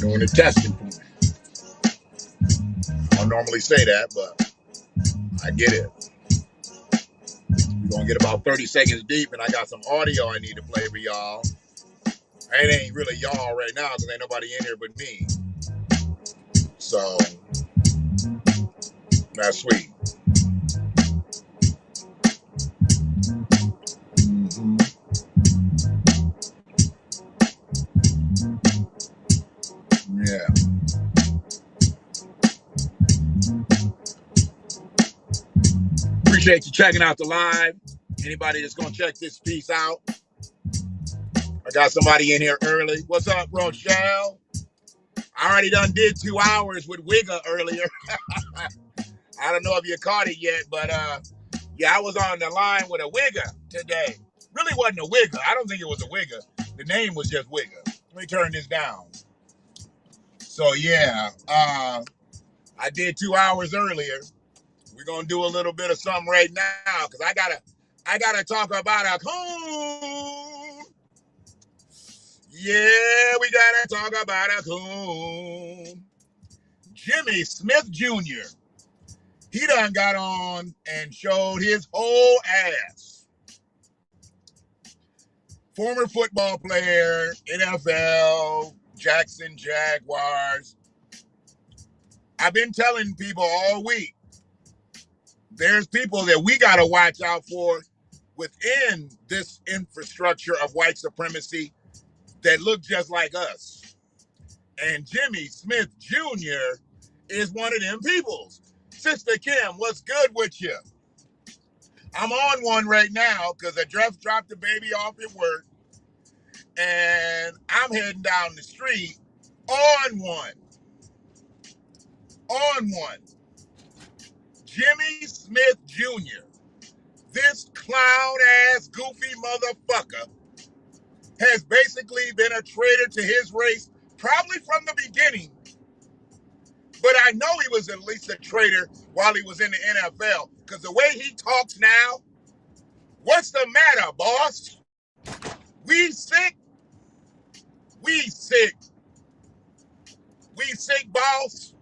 doing the testing for me. I don't normally say that, but I get it. We're going to get about 30 seconds deep, and I got some audio I need to play for y'all. It ain't really y'all right now because ain't nobody in here but me. So, that's sweet. Mm-hmm. Yeah. Appreciate you checking out the live. Anybody that's going to check this piece out, I got somebody in here early. What's up, Rochelle? I already did 2 hours with Wigga earlier. I don't know if you caught it yet, but yeah, I was on the line with a Wigga today. Really wasn't a Wigga. I don't think it was a Wigga. The name was just Wigga. Let me turn this down. So yeah, I did 2 hours earlier. We're gonna do a little bit of something right now because I gotta talk about a coon. Yeah, we gotta talk about a coon. Jimmy Smith Jr. He done got on and showed his whole ass. Former football player, NFL, Jackson Jaguars. I've been telling people all week, there's people that we got to watch out for within this infrastructure of white supremacy that look just like us. And Jimmy Smith Jr. is one of them peoples. Sister Kim, what's good with you? I'm on one right now because I just dropped the baby off at work and I'm heading down the street on one. On one. Jimmy Smith Jr., this clown-ass, goofy motherfucker, has basically been a traitor to his race, probably from the beginning. But I know he was at least a traitor while he was in the NFL, because the way he talks now, what's the matter, boss? We sick? We sick. We sick, boss?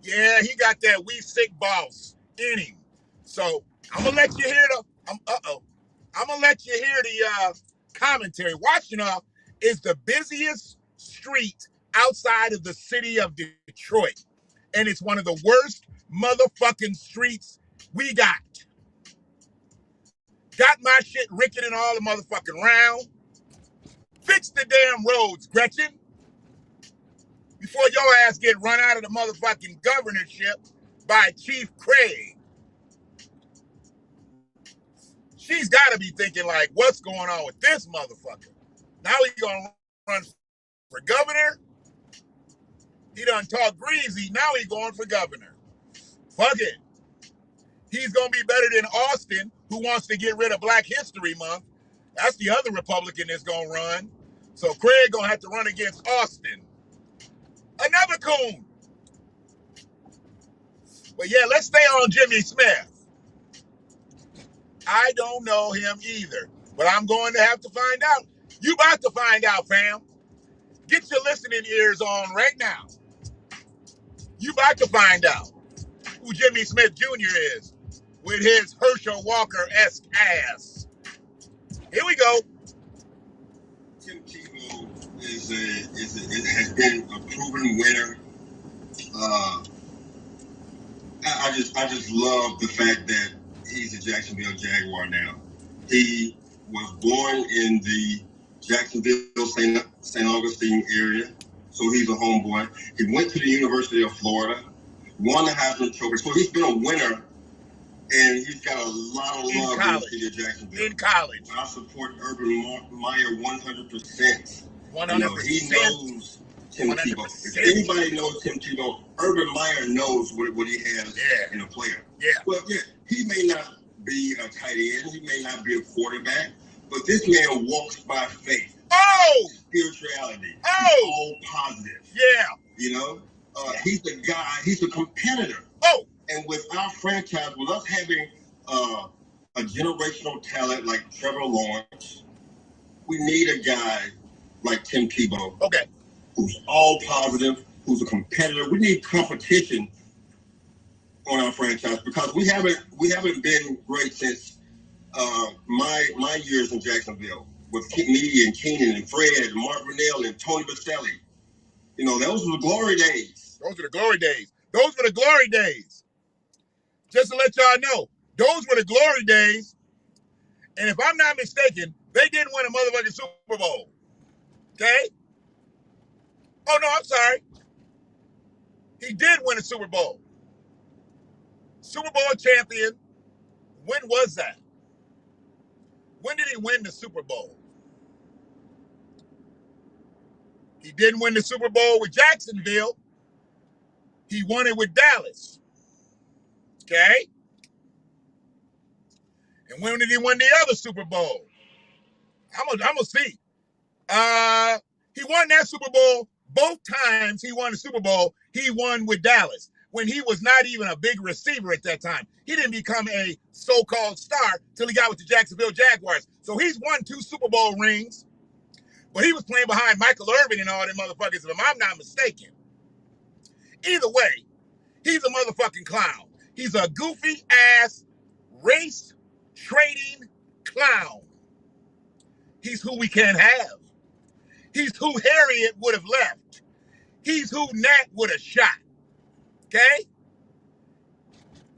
Yeah, he got that we sick boss in him. So I'm gonna let you hear I'm gonna let you hear the commentary. Washtenaw is the busiest street outside of the city of Detroit, and it's one of the worst motherfucking streets we got. Got my shit ricketing all the motherfucking round. Fix the damn roads, Gretchen, before your ass get run out of the motherfucking governorship by Chief Craig. She's got to be thinking like, what's going on with this motherfucker? Now he's gonna run for governor. He done talk greasy. Now he's going for governor. Fuck it. He's gonna be better than Austin, who wants to get rid of Black History Month. That's the other Republican that's gonna run. So Craig gonna have to run against Austin. Another coon. But yeah, let's stay on Jimmy Smith. I don't know him either, but I'm going to have to find out. You about to find out, fam. Get your listening ears on right now. You about to find out who Jimmy Smith Jr. is with his Herschel Walker-esque ass. Here we go. Tim Tebow has been a proven winner. I just love the fact that he's a Jacksonville Jaguar now. He was born in the Jacksonville, St. Augustine area, so he's a homeboy. He went to the University of Florida, won the Heisman Trophy, so he's been a winner, and he's got a lot of love in the city of Jacksonville. In college. I support Urban Meyer 100%. 100%. You know, he knows Tim 100%. Tebow. If anybody knows Tim Tebow, Urban Meyer knows what he has in a player. Yeah. Well, yeah, he may not be a tight end, he may not be a quarterback, but this man walks by faith. Oh! Spirituality. Oh! He's all positive. Yeah. You know? He's the guy, he's a competitor. Oh! And with our franchise, with us having a generational talent like Trevor Lawrence, we need a guy like Tim Tebow. Okay. who's all positive, who's a competitor. We need competition on our franchise because we haven't been great since my years in Jacksonville with me and Keenan and Fred and Mark Brunell and Tony Baselli. You know, those were the glory days. Those were the glory days. Those were the glory days. Just to let y'all know, those were the glory days. And if I'm not mistaken, they didn't win a motherfucking Super Bowl. Okay? Oh, no, I'm sorry. He did win a Super Bowl. Super Bowl champion. When was that? When did he win the Super Bowl? He didn't win the Super Bowl with Jacksonville. He won it with Dallas. Okay? And when did he win the other Super Bowl? I'm gonna see. He won that Super Bowl. Both times he won the Super Bowl, he won with Dallas when he was not even a big receiver at that time. He didn't become a so-called star till he got with the Jacksonville Jaguars. So he's won 2 Super Bowl rings, but he was playing behind Michael Irvin and all them motherfuckers, if I'm not mistaken. Either way, he's a motherfucking clown. He's a goofy-ass race trading clown. He's who we can't have. He's who Harriet would have left. He's who Nat would have shot. Okay?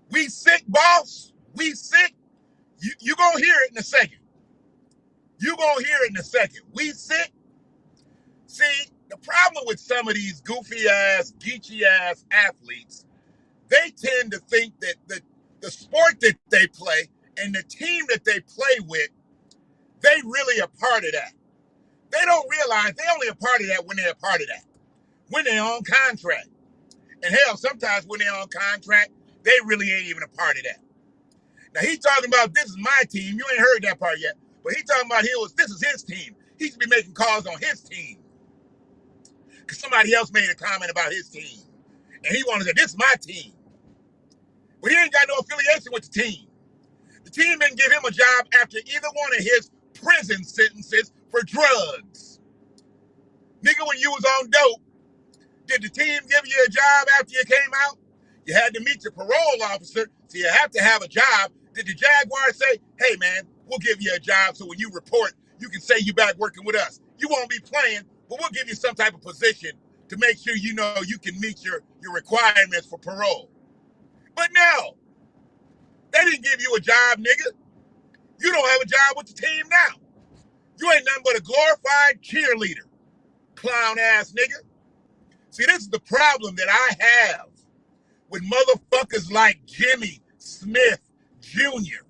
We sick, boss. We sick. You gonna hear it in a second. You gonna hear it in a second. We sick. See, the problem with some of these goofy-ass, geeky-ass athletes, they tend to think that the sport that they play and the team that they play with, they really a part of that. They don't realize they only a part of that when they're a part of that. When they're on contract. And hell, sometimes when they're on contract, they really ain't even a part of that. Now, he talking about this is my team. You ain't heard that part yet. But he talking about this is his team. He should be making calls on his team. Because somebody else made a comment about his team. And he wanted to say, this is my team. But he ain't got no affiliation with the team. The team didn't give him a job after either one of his prison sentences for drugs. Nigga, when you was on dope, did the team give you a job after you came out? You had to meet your parole officer, so you have to have a job. Did the Jaguars say, hey, man, we'll give you a job so when you report, you can say you back working with us? You won't be playing, but we'll give you some type of position to make sure you know you can meet your requirements for parole. But no, they didn't give you a job, nigga. You don't have a job with the team now. You ain't nothing but a glorified cheerleader, clown-ass nigga. See, this is the problem that I have with motherfuckers like Jimmy Smith Jr.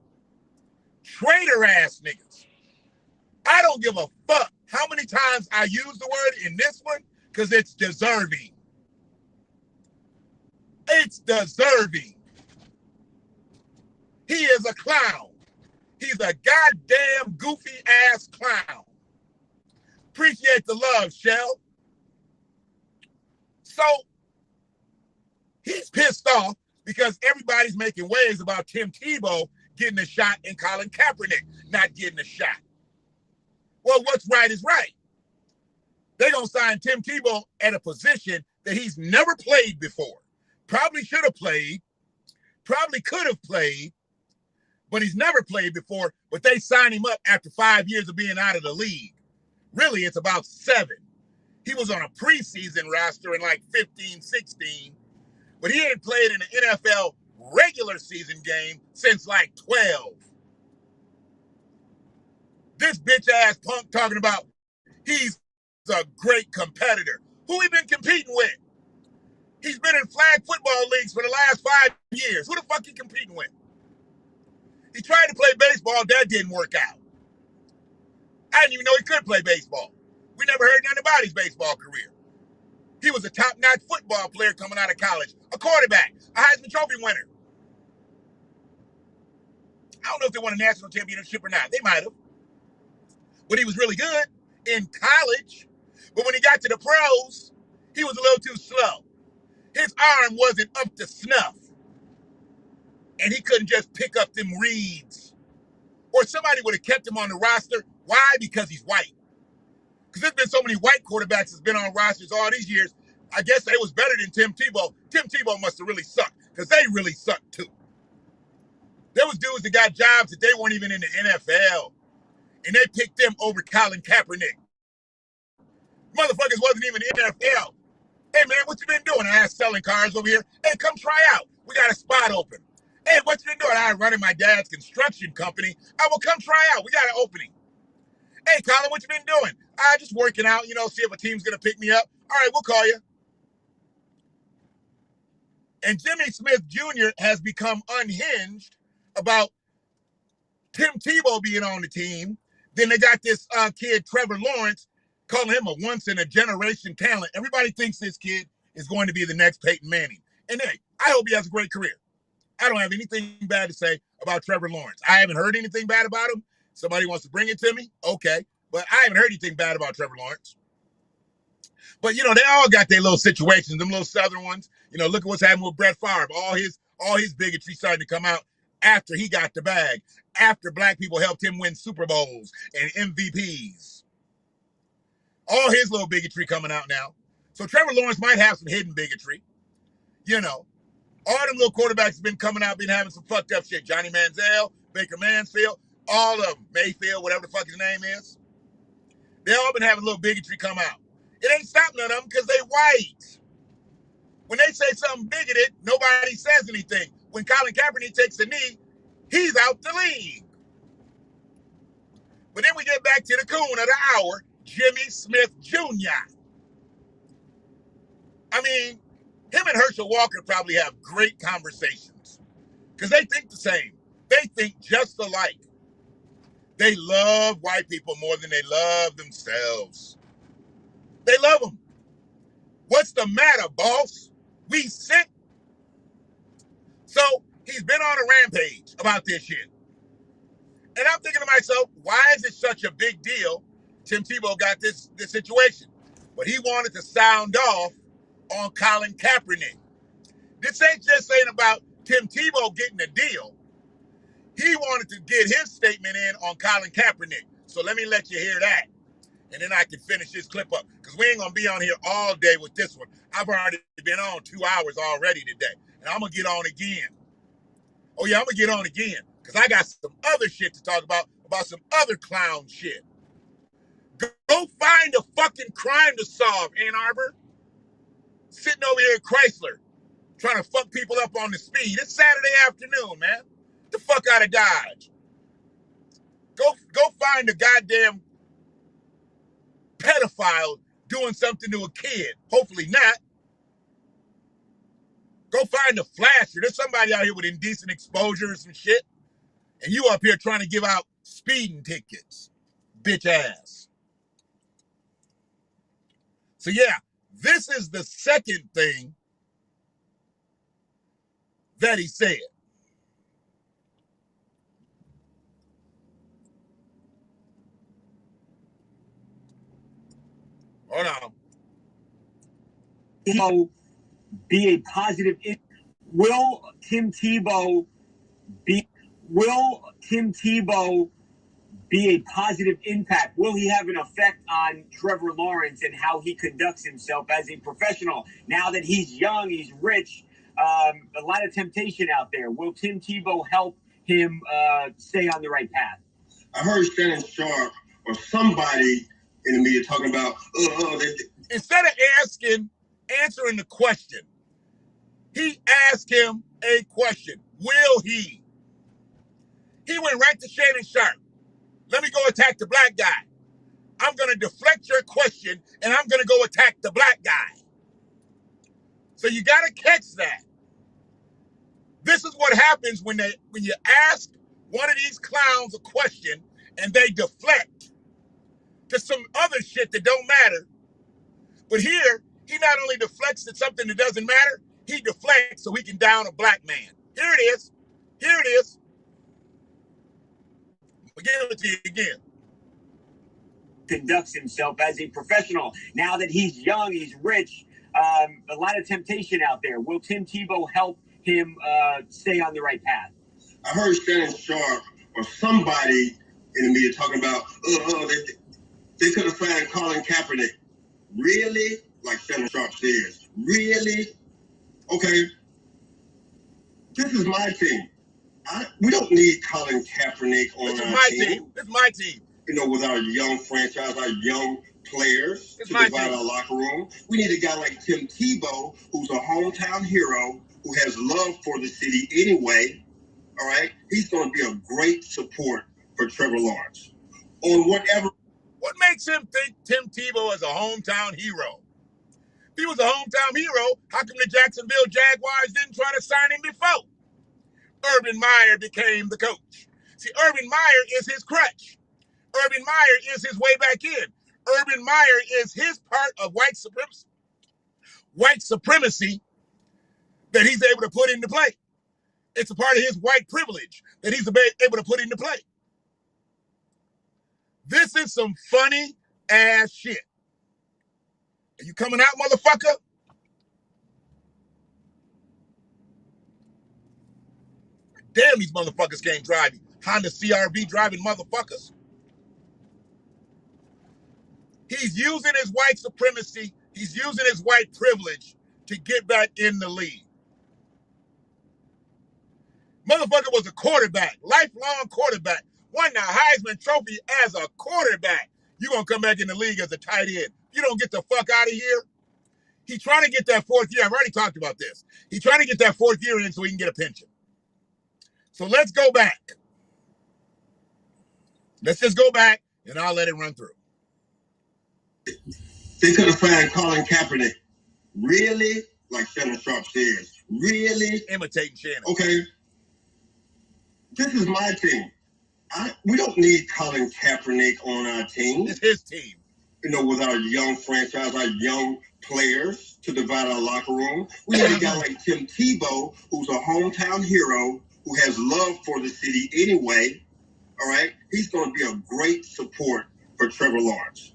Traitor-ass niggas. I don't give a fuck how many times I use the word in this one, because it's deserving. It's deserving. He is a clown. He's a goddamn goofy-ass clown. Appreciate the love, Shell. So, he's pissed off because everybody's making waves about Tim Tebow getting a shot and Colin Kaepernick not getting a shot. Well, what's right is right. They're going to sign Tim Tebow at a position that he's never played before. Probably should have played. Probably could have played. But he's never played before. But they signed him up after 5 years of being out of the league. Really, it's about 7. He was on a preseason roster in like 15, 16. But he ain't played in an NFL regular season game since like 12. This bitch-ass punk talking about he's a great competitor. Who he been competing with? He's been in flag football leagues for the last 5 years. Who the fuck he competing with? He tried to play baseball. That didn't work out. I didn't even know he could play baseball. We never heard nothing about his baseball career. He was a top-notch football player coming out of college. A quarterback. A Heisman Trophy winner. I don't know if they won a national championship or not. They might have. But he was really good in college. But when he got to the pros, he was a little too slow. His arm wasn't up to snuff. And he couldn't just pick up them reads. Or somebody would have kept him on the roster. Why? Because he's white. Because there's been so many white quarterbacks that's been on rosters all these years. I guess they was better than Tim Tebow. Tim Tebow must have really sucked, because they really sucked too. There was dudes that got jobs that they weren't even in the NFL, and they picked them over Colin Kaepernick. Motherfuckers wasn't even in the NFL. Hey man, what you been doing? I asked selling cars over here. Hey, come try out. We got a spot open. Hey, what you been doing? I'm running my dad's construction company. I will come try out. We got an opening. Hey, Colin, what you been doing? Just working out, see if a team's going to pick me up. All right, we'll call you. And Jimmy Smith Jr. has become unhinged about Tim Tebow being on the team. Then they got this kid, Trevor Lawrence, calling him a once-in-a-generation talent. Everybody thinks this kid is going to be the next Peyton Manning. And hey, I hope he has a great career. I don't have anything bad to say about Trevor Lawrence. I haven't heard anything bad about him. Somebody wants to bring it to me? Okay. But I haven't heard anything bad about Trevor Lawrence. But, they all got their little situations, them little Southern ones. Look at what's happening with Brett Favre. All his bigotry starting to come out after he got the bag, after black people helped him win Super Bowls and MVPs. All his little bigotry coming out now. So Trevor Lawrence might have some hidden bigotry. All them little quarterbacks have been coming out, been having some fucked up shit. Johnny Manziel, Baker Mansfield, all of them. Mayfield, whatever the fuck his name is. They all been having little bigotry come out. It ain't stopping none of them because they white. When they say something bigoted, nobody says anything. When Colin Kaepernick takes a knee, he's out the league. But then we get back to the coon of the hour, Jimmy Smith Jr. I mean, him and Herschel Walker probably have great conversations because they think the same. They think just alike. They love white people more than they love themselves. They love them. What's the matter, boss? We sick? So he's been on a rampage about this shit. And I'm thinking to myself, why is it such a big deal Tim Tebow got this situation? But he wanted to sound off on Colin Kaepernick. This ain't just saying about Tim Tebow getting a deal. He wanted to get his statement in on Colin Kaepernick. So let me let you hear that. And then I can finish this clip up. Because we ain't going to be on here all day with this one. I've already been on 2 hours already today. And I'm going to get on again. Oh, yeah, I'm going to get on again. Because I got some other shit to talk about some other clown shit. Go find a fucking crime to solve, Ann Arbor. Sitting over here at Chrysler, trying to fuck people up on the speed. It's Saturday afternoon, man. Get the fuck out of Dodge. Go find a goddamn pedophile doing something to a kid. Hopefully not. Go find a flasher. There's somebody out here with indecent exposure and some shit. And you up here trying to give out speeding tickets. Bitch ass. So yeah, this is the second thing that he said. Hold on. Be a positive. Will Tim Tebow be a positive impact? Will he have an effect on Trevor Lawrence and how he conducts himself as a professional? Now that he's young, he's rich, a lot of temptation out there. Will Tim Tebow help him stay on the right path? I heard Shannon Sharp or somebody in the media talking about, instead of answering the question, he asked him a question. Will he? He went right to Shannon Sharp. Let me go attack the black guy. I'm going to deflect your question, and I'm going to go attack the black guy. So you got to catch that. This is what happens when you ask one of these clowns a question, and they deflect to some other shit that don't matter. But here, he not only deflects to something that doesn't matter, he deflects so he can down a black man. Here it is. Here it is. I'll give it to you again. Conducts himself as a professional. Now that he's young, he's rich, a lot of temptation out there. Will Tim Tebow help him stay on the right path? I heard Shannon Sharp or somebody in the media talking about, They could have signed Colin Kaepernick. Really? Like Shannon Sharpe says. Really? Okay. This is my team. We don't need Colin Kaepernick on our team. This is my team. You know, with our young franchise, our young players to divide our locker room. We need a guy like Tim Tebow, who's a hometown hero, who has love for the city anyway. All right? He's going to be a great support for Trevor Lawrence. On whatever. What makes him think Tim Tebow is a hometown hero? If he was a hometown hero, how come the Jacksonville Jaguars didn't try to sign him before Urban Meyer became the coach? See, Urban Meyer is his crutch. Urban Meyer is his way back in. Urban Meyer is his part of white supremacy that he's able to put into play. It's a part of his white privilege that he's able to put into play. This is some funny ass shit. Are you coming out, motherfucker? Damn, these motherfuckers can't drive. Honda CRV driving motherfuckers. He's using his white supremacy. He's using his white privilege to get back in the league. Motherfucker was a quarterback, lifelong quarterback. Won the Heisman Trophy as a quarterback. You gonna come back in the league as a tight end. You don't get the fuck out of here. He's trying to get that fourth year. I've already talked about this. He's trying to get that fourth year in so he can get a pension. So let's go back. Let's just go back and I'll let it run through. They could have signed Colin Kaepernick. Really? Like Shannon Sharpe says. Really? Imitating Shannon. Okay. This is my team. We don't need Colin Kaepernick on our team. It's his team. You know, with our young franchise, our young players to divide our locker room. We need a guy like Tim Tebow, who's a hometown hero, who has love for the city anyway. All right? He's going to be a great support for Trevor Lawrence.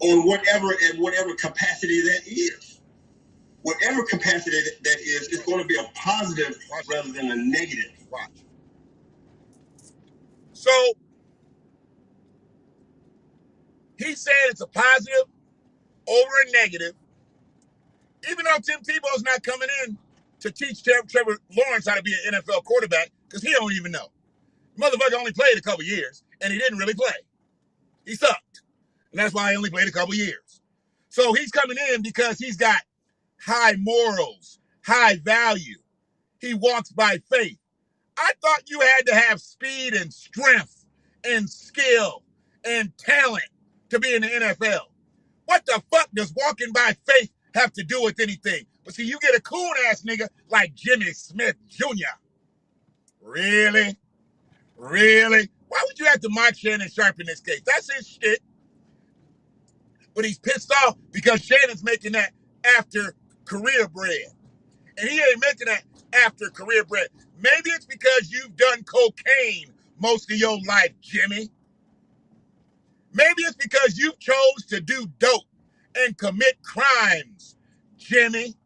On whatever capacity that is. Whatever capacity that is, it's going to be a positive rather than a negative. Watch. So, he said it's a positive over a negative, even though Tim Tebow's not coming in to teach Trevor Lawrence how to be an NFL quarterback, because he don't even know. Motherfucker only played a couple years, and he didn't really play. He sucked. And that's why he only played a couple years. So he's coming in because he's got high morals, high value. He walks by faith. I thought you had to have speed and strength and skill and talent to be in the NFL. What the fuck does walking by faith have to do with anything? But see, you get a coon-ass nigga like Jimmy Smith Jr. Really? Really? Why would you have to mock Shannon Sharpe in this case? That's his shit. But he's pissed off because Shannon's making that after career bread. And he ain't making that after career bread. Maybe it's because you've done cocaine most of your life, Jimmy. Maybe it's because you chose to do dope and commit crimes, Jimmy.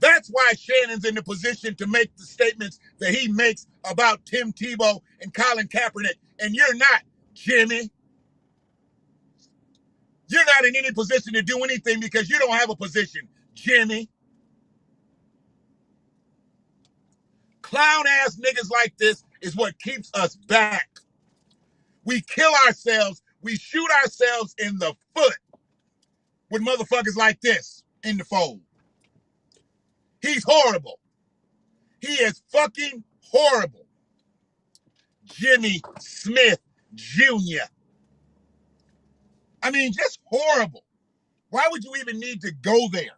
That's why Shannon's in the position to make the statements that he makes about Tim Tebow and Colin Kaepernick, and you're not, Jimmy. You're not in any position to do anything because you don't have a position, Jimmy. Clown-ass niggas like this is what keeps us back. We kill ourselves. We shoot ourselves in the foot with motherfuckers like this in the fold. He's horrible. He is fucking horrible. Jimmy Smith Jr. I mean, just horrible. Why would you even need to go there?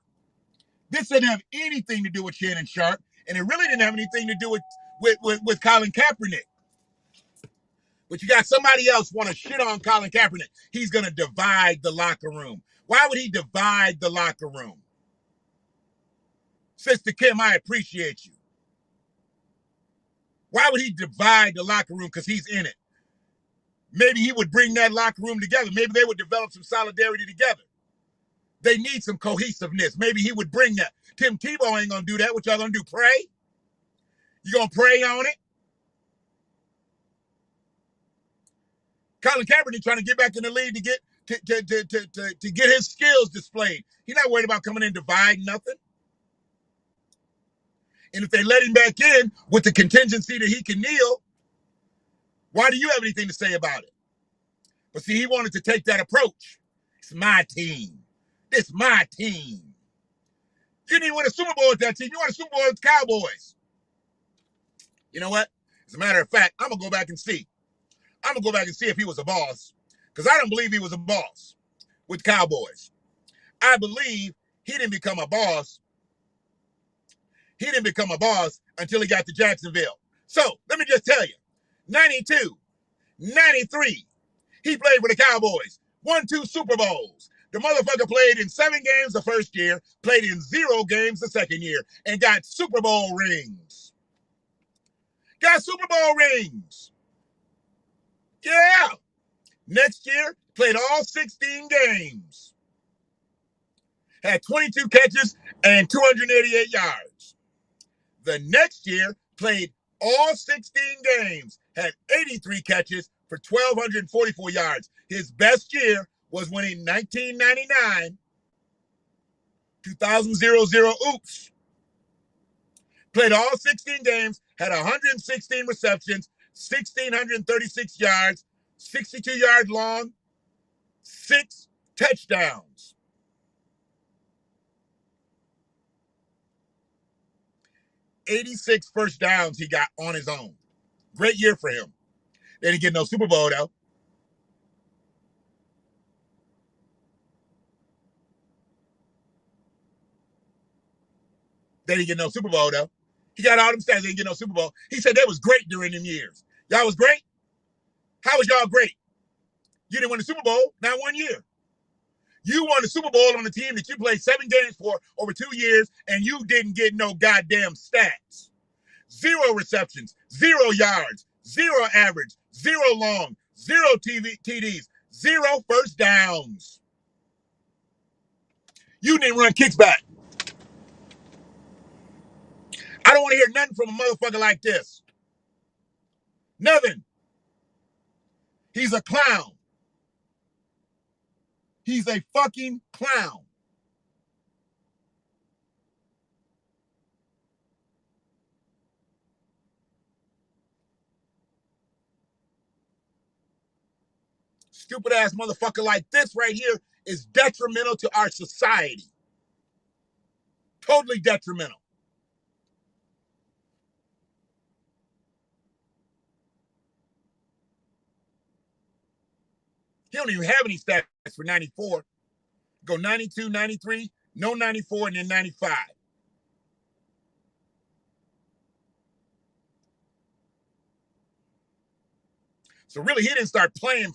This didn't have anything to do with Shannon Sharpe, and it really didn't have anything to do with Colin Kaepernick. But you got somebody else want to shit on Colin Kaepernick. He's going to divide the locker room. Why would he divide the locker room? Sister Kim, I appreciate you. Why would he divide the locker room? Because he's in it. Maybe he would bring that locker room together. Maybe they would develop some solidarity together. They need some cohesiveness. Maybe he would bring that. Tim Tebow ain't going to do that. What y'all going to do, pray? You going to pray on it? Colin Kaepernick trying to get back in the league to get his skills displayed. He's not worried about coming in dividing nothing. And if they let him back in with the contingency that he can kneel, why do you have anything to say about it? But see, he wanted to take that approach. It's my team. It's my team. You didn't win a Super Bowl with that team. You won a Super Bowl with the Cowboys. You know what? As a matter of fact, I'm going to go back and see. I'm going to go back and see if he was a boss. Because I don't believe he was a boss with Cowboys. I believe he didn't become a boss. He didn't become a boss until he got to Jacksonville. So, let me just tell you. 92, 93, he played for the Cowboys. Won 2 Super Bowls. The motherfucker played in 7 games the first year, played in 0 games the second year, and got Super Bowl rings. Got Super Bowl rings. Yeah. Next year, played all 16 games. Had 22 catches and 288 yards. The next year, played all 16 games, had 83 catches for 1,244 yards. His best year was when in 1999, 2000, oops. Played all 16 games, had 116 receptions, 1,636 yards, 62 yards long, 6 touchdowns. 86 first downs he got on his own. Great year for him. They didn't get no Super Bowl, though. They didn't get no Super Bowl, though. He got all them stats. They didn't get no Super Bowl. He said they was great during them years. Y'all was great? How was y'all great? You didn't win the Super Bowl, not 1 year. You won the Super Bowl on the team that you played 7 games for over 2 years, and you didn't get no goddamn stats. 0 receptions, 0 yards, 0 average, 0 long, 0 TDs, 0 first downs. You didn't run kicks back. I don't want to hear nothing from a motherfucker like this. Nothing. He's a clown. He's a fucking clown. Stupid ass motherfucker like this right here is detrimental to our society. Totally detrimental. He don't even have any stats for 94. Go 92, 93, no 94, and then 95. So really, he didn't start playing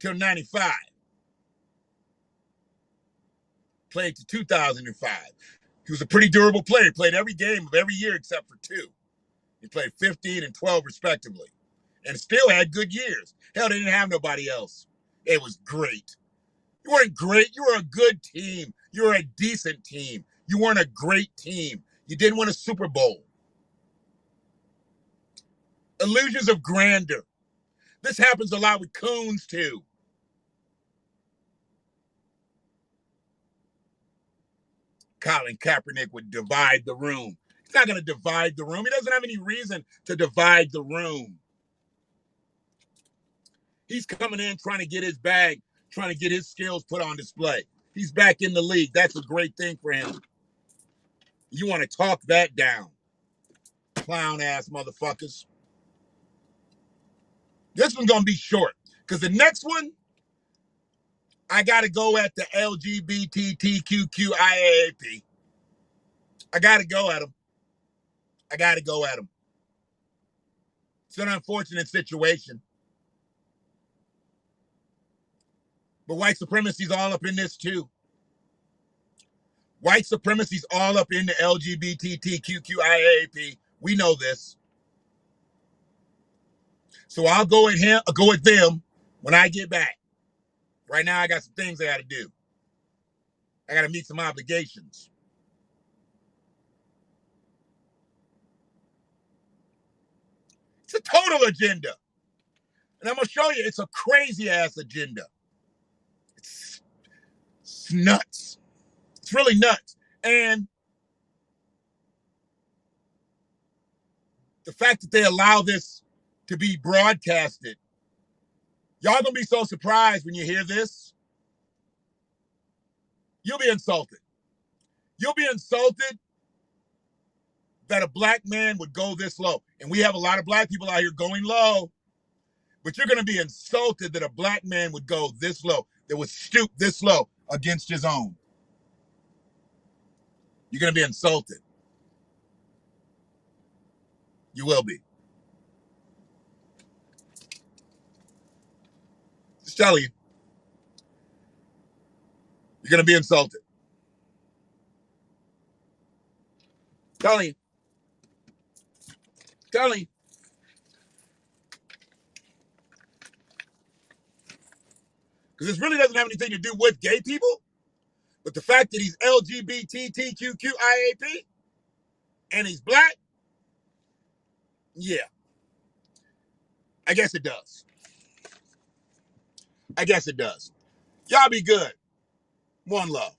till 95. Played to 2005. He was a pretty durable player. He played every game of every year except for 2. He played 15 and 12 respectively. And still had good years. Hell, they didn't have nobody else. It was great. You weren't great. You were a good team. You were a decent team. You weren't a great team. You didn't win a Super Bowl. Illusions of grandeur. This happens a lot with Coons, too. Colin Kaepernick would divide the room. He's not going to divide the room. He doesn't have any reason to divide the room. He's coming in trying to get his bag, trying to get his skills put on display. He's back in the league. That's a great thing for him. You want to talk that down. Clown ass motherfuckers. This one's going to be short because the next one, I got to go at the LGBTQIAAP. I got to go at him. I got to go at him. It's an unfortunate situation. But white supremacy's all up in this too. White supremacy's all up in the LGBTQIAP. We know this. So I'll go at him, I'll go at them when I get back. Right now, I got some things I got to do. I got to meet some obligations. It's a total agenda. And I'm going to show you, it's a crazy-ass agenda. It's nuts. It's really nuts. And the fact that they allow this to be broadcasted, y'all going to be so surprised when you hear this. You'll be insulted. You'll be insulted that a black man would go this low. And we have a lot of black people out here going low. But you're going to be insulted that a black man would go this low, that would stoop this low against his own. You're going to be insulted. You will be. Just telling you. You're going to be insulted. Telling you. Telling you. Because this really doesn't have anything to do with gay people. But the fact that he's LGBTQIAP and he's black, yeah. I guess it does. I guess it does. Y'all be good. One love.